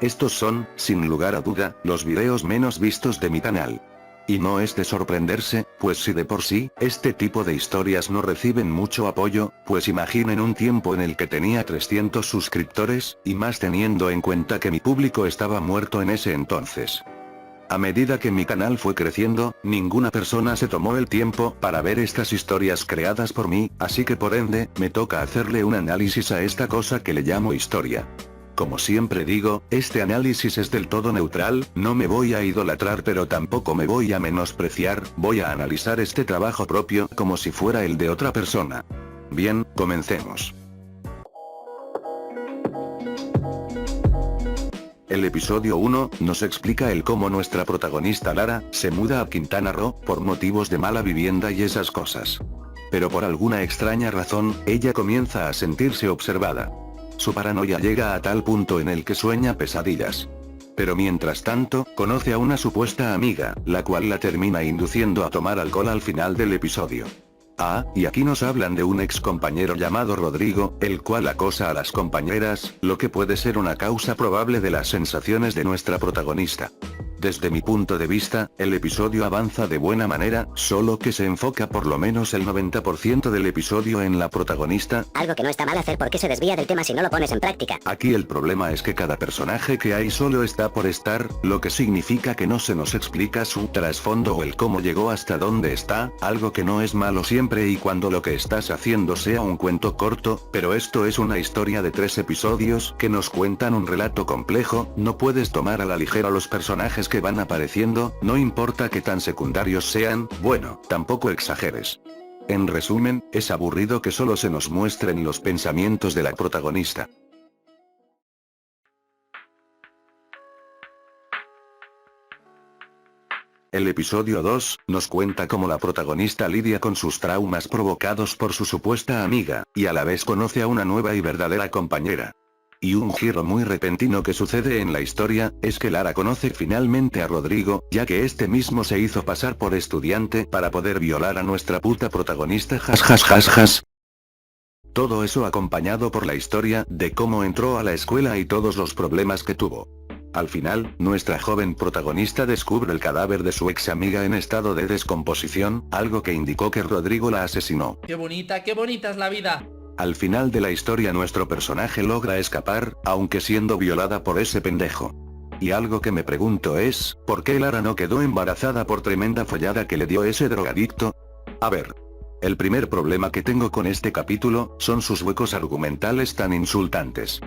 Estos son, sin lugar a duda, los videos menos vistos de mi canal. Y no es de sorprenderse, pues si de por sí, este tipo de historias no reciben mucho apoyo, pues imaginen un tiempo en el que tenía 300 suscriptores, y más teniendo en cuenta que mi público estaba muerto en ese entonces. A medida que mi canal fue creciendo, ninguna persona se tomó el tiempo para ver estas historias creadas por mí, así que por ende, me toca hacerle un análisis a esta cosa que le llamo historia. Como siempre digo, este análisis es del todo neutral, no me voy a idolatrar pero tampoco me voy a menospreciar, voy a analizar este trabajo propio como si fuera el de otra persona. Bien, comencemos. El episodio 1, nos explica el cómo nuestra protagonista Lara, se muda a Quintana Roo, por motivos de mala vivienda y esas cosas. Pero por alguna extraña razón, ella comienza a sentirse observada. Su paranoia llega a tal punto en el que sueña pesadillas. Pero mientras tanto, conoce a una supuesta amiga, la cual la termina induciendo a tomar alcohol al final del episodio. Ah, y aquí nos hablan de un ex compañero llamado Rodrigo, el cual acosa a las compañeras, lo que puede ser una causa probable de las sensaciones de nuestra protagonista. Desde mi punto de vista, el episodio avanza de buena manera, solo que se enfoca por lo menos el 90% del episodio en la protagonista. Algo que no está mal hacer porque se desvía del tema si no lo pones en práctica. Aquí el problema es que cada personaje que hay solo está por estar, lo que significa que no se nos explica su trasfondo o el cómo llegó hasta donde está, algo que no es malo siempre y cuando lo que estás haciendo sea un cuento corto, pero esto es una historia de 3 episodios que nos cuentan un relato complejo, no puedes tomar a la ligera los personajes que van apareciendo, no importa que tan secundarios sean, bueno, tampoco exageres. En resumen, es aburrido que solo se nos muestren los pensamientos de la protagonista. El episodio 2, nos cuenta cómo la protagonista lidia con sus traumas provocados por su supuesta amiga, y a la vez conoce a una nueva y verdadera compañera. Y un giro muy repentino que sucede en la historia, es que Lara conoce finalmente a Rodrigo, ya que este mismo se hizo pasar por estudiante para poder violar a nuestra puta protagonista jas. Todo eso acompañado por la historia de cómo entró a la escuela y todos los problemas que tuvo. Al final, nuestra joven protagonista descubre el cadáver de su ex amiga en estado de descomposición, algo que indicó que Rodrigo la asesinó. Qué bonita es la vida. Al final de la historia nuestro personaje logra escapar, aunque siendo violada por ese pendejo. Y algo que me pregunto es, ¿por qué Lara no quedó embarazada por tremenda follada que le dio ese drogadicto? A ver. El primer problema que tengo con este capítulo, son sus huecos argumentales tan insultantes.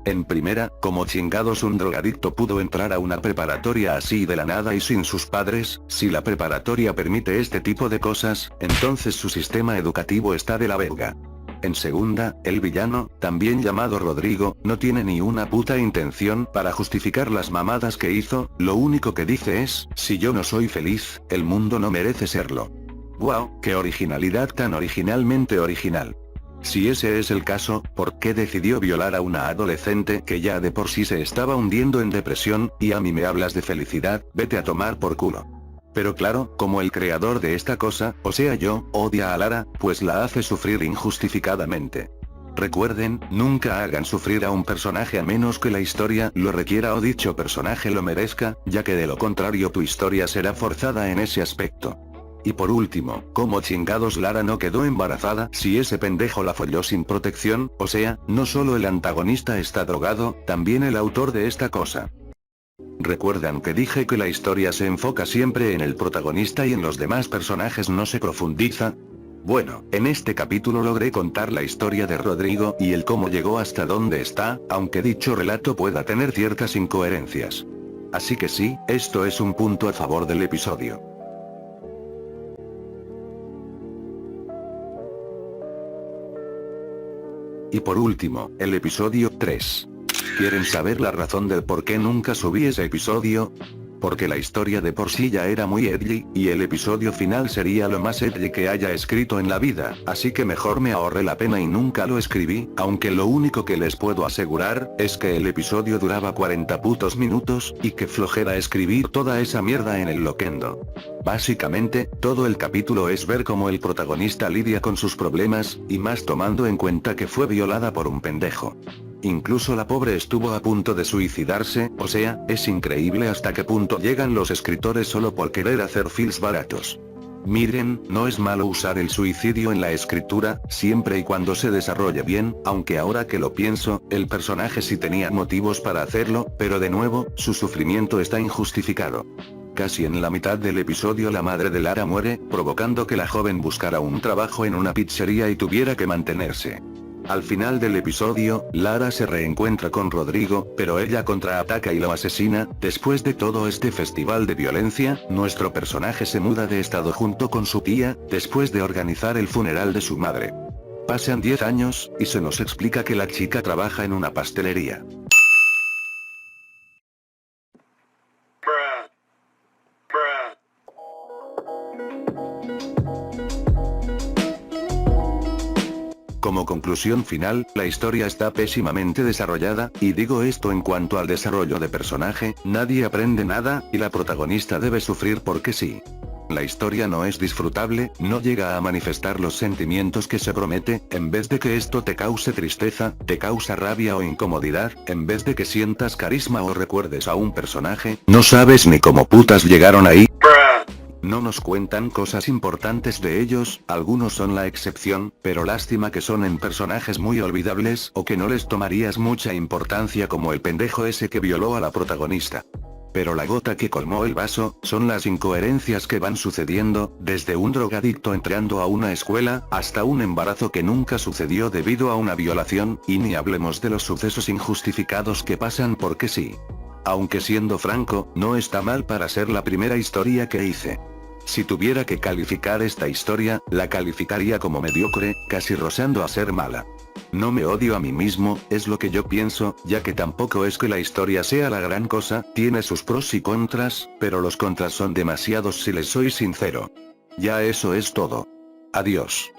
En primera, ¿cómo chingados un drogadicto pudo entrar a una preparatoria así de la nada y sin sus padres? Si la preparatoria permite este tipo de cosas, entonces su sistema educativo está de la verga. En segunda, el villano, también llamado Rodrigo, no tiene ni una puta intención para justificar las mamadas que hizo, lo único que dice es, si yo no soy feliz, el mundo no merece serlo. Wow, qué originalidad tan originalmente original. Si ese es el caso, ¿por qué decidió violar a una adolescente que ya de por sí se estaba hundiendo en depresión, y a mí me hablas de felicidad? Vete a tomar por culo. Pero claro, como el creador de esta cosa, o sea yo, odia a Lara, pues la hace sufrir injustificadamente. Recuerden, nunca hagan sufrir a un personaje a menos que la historia lo requiera o dicho personaje lo merezca, ya que de lo contrario tu historia será forzada en ese aspecto. Y por último, ¿cómo chingados Lara no quedó embarazada si ese pendejo la folló sin protección? O sea, no solo el antagonista está drogado, también el autor de esta cosa. ¿Recuerdan que dije que la historia se enfoca siempre en el protagonista y en los demás personajes no se profundiza? Bueno, en este capítulo logré contar la historia de Rodrigo y el cómo llegó hasta donde está, aunque dicho relato pueda tener ciertas incoherencias. Así que sí, esto es un punto a favor del episodio. Y por último, el episodio 3. ¿Quieren saber la razón del por qué nunca subí ese episodio? Porque la historia de por sí ya era muy edgy, y el episodio final sería lo más edgy que haya escrito en la vida, así que mejor me ahorré la pena y nunca lo escribí, aunque lo único que les puedo asegurar, es que el episodio duraba 40 putos minutos, y que flojera escribir toda esa mierda en el loquendo. Básicamente, todo el capítulo es ver cómo el protagonista lidia con sus problemas, y más tomando en cuenta que fue violada por un pendejo. Incluso la pobre estuvo a punto de suicidarse, o sea, es increíble hasta qué punto llegan los escritores solo por querer hacer feels baratos. Miren, no es malo usar el suicidio en la escritura, siempre y cuando se desarrolle bien, aunque ahora que lo pienso, el personaje sí tenía motivos para hacerlo, pero de nuevo, su sufrimiento está injustificado. Casi en la mitad del episodio la madre de Lara muere, provocando que la joven buscara un trabajo en una pizzería y tuviera que mantenerse. Al final del episodio, Lara se reencuentra con Rodrigo, pero ella contraataca y lo asesina. Después de todo este festival de violencia, nuestro personaje se muda de estado junto con su tía, después de organizar el funeral de su madre. Pasan 10 años, y se nos explica que la chica trabaja en una pastelería. Como conclusión final, la historia está pésimamente desarrollada, y digo esto en cuanto al desarrollo de personaje, nadie aprende nada, y la protagonista debe sufrir porque sí. La historia no es disfrutable, no llega a manifestar los sentimientos que se promete, en vez de que esto te cause tristeza, te causa rabia o incomodidad, en vez de que sientas carisma o recuerdes a un personaje, no sabes ni cómo putas llegaron ahí. No nos cuentan cosas importantes de ellos, algunos son la excepción, pero lástima que son en personajes muy olvidables o que no les tomarías mucha importancia como el pendejo ese que violó a la protagonista. Pero la gota que colmó el vaso, son las incoherencias que van sucediendo, desde un drogadicto entrando a una escuela, hasta un embarazo que nunca sucedió debido a una violación, y ni hablemos de los sucesos injustificados que pasan porque sí. Aunque siendo franco, no está mal para ser la primera historia que hice. Si tuviera que calificar esta historia, la calificaría como mediocre, casi rozando a ser mala. No me odio a mí mismo, es lo que yo pienso, ya que tampoco es que la historia sea la gran cosa, tiene sus pros y contras, pero los contras son demasiados si les soy sincero. Ya eso es todo. Adiós.